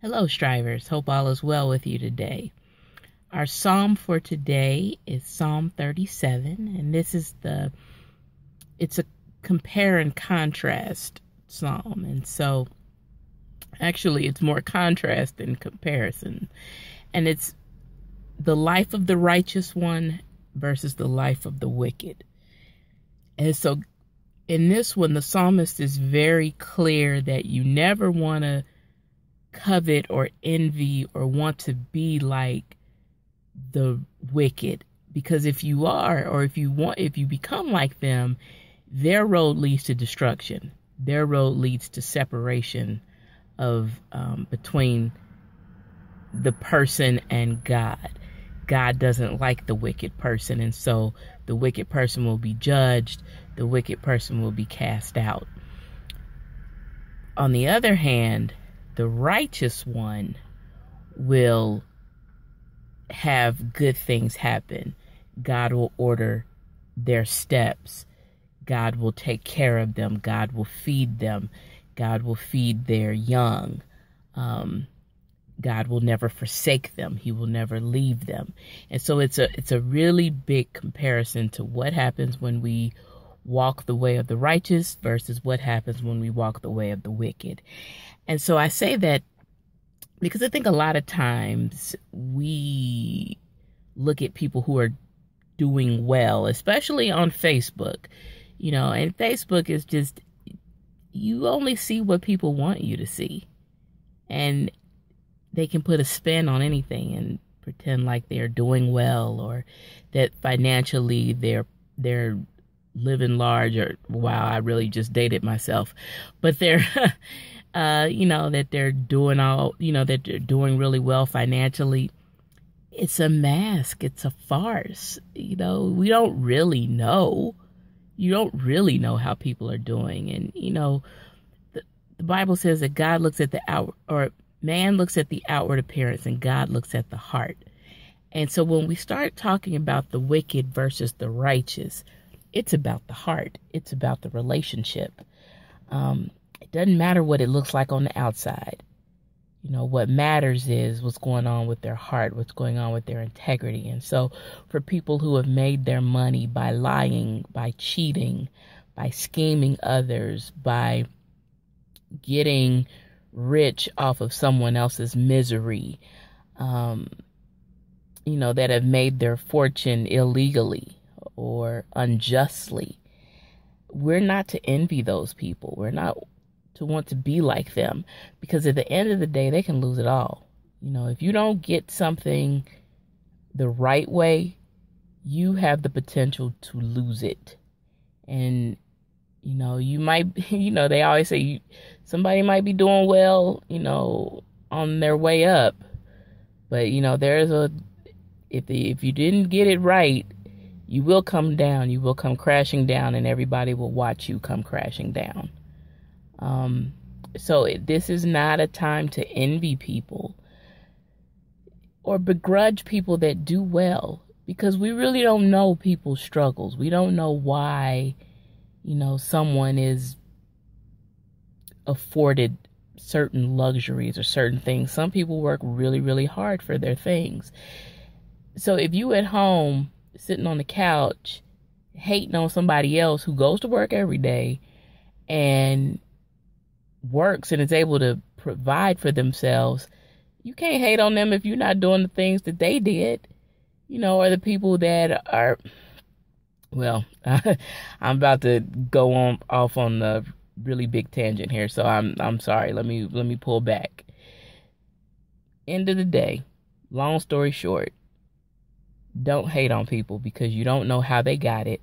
Hello, strivers. Hope all is well with you today. Our psalm for today is Psalm 37, and it's a compare and contrast psalm. And so, actually, it's more contrast than comparison. And it's the life of the righteous one versus the life of the wicked. And so, in this one, the psalmist is very clear that you never want to covet or envy or want to be like the wicked, because if you are, or if you become like them, their road leads to destruction. Their road leads to separation of between the person and God. God doesn't like the wicked person, and so the wicked person will be judged. The wicked person will be cast out. On the other hand, the righteous one will have good things happen. God will order their steps. God will take care of them. God will feed them. God will feed their young. God will never forsake them. He will never leave them. And so it's a really big comparison to what happens when we walk the way of the righteous versus what happens when we walk the way of the wicked. And so I say that because I think a lot of times we look at people who are doing well, especially on Facebook, and Facebook is just, you only see what people want you to see. And they can put a spin on anything and pretend like they're doing well, or that financially they're living large, or wow, I really just dated myself, but they're that they're doing that they're doing really well financially. It's a mask. It's a farce. We don't really know. You don't really know how people are doing. And, the Bible says that God looks at the outward, or man looks at the outward appearance, and God looks at the heart. And so when we start talking about the wicked versus the righteous, it's about the heart. It's about the relationship. It doesn't matter what it looks like on the outside. What matters is what's going on with their heart, what's going on with their integrity. And so for people who have made their money by lying, by cheating, by scheming others, by getting rich off of someone else's misery, that have made their fortune illegally or unjustly, we're not to envy those people. We're not to want to be like them, because at the end of the day, they can lose it all. If you don't get something the right way, you have the potential to lose it. And, you might, they always say somebody might be doing well, on their way up. But, if you didn't get it right, you will come down. You will come crashing down, and everybody will watch you come crashing down. So this is not a time to envy people or begrudge people that do well, because we really don't know people's struggles. We don't know why, someone is afforded certain luxuries or certain things. Some people work really, really hard for their things. So if you at home sitting on the couch hating on somebody else who goes to work every day and works and is able to provide for themselves, you can't hate on them if you're not doing the things that they did, or the people that are, well, I'm about to go off on a really big tangent here, so I'm sorry. Let me pull back. End of the day, long story short, don't hate on people, because you don't know how they got it,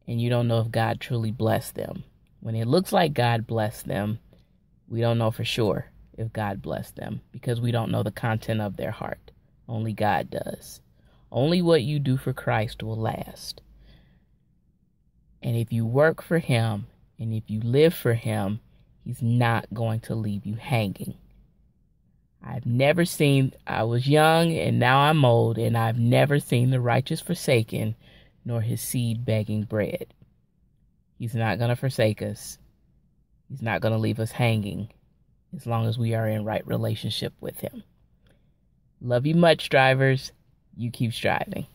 and you don't know if God truly blessed them. When it looks like God blessed them, we don't know for sure if God blessed them, because we don't know the content of their heart. Only God does. Only what you do for Christ will last. And if you work for Him, and if you live for Him, He's not going to leave you hanging. I was young and now I'm old, and I've never seen the righteous forsaken, nor his seed begging bread. He's not going to forsake us. He's not going to leave us hanging. as long as we are in right relationship with him. Love you much, drivers. You keep striving.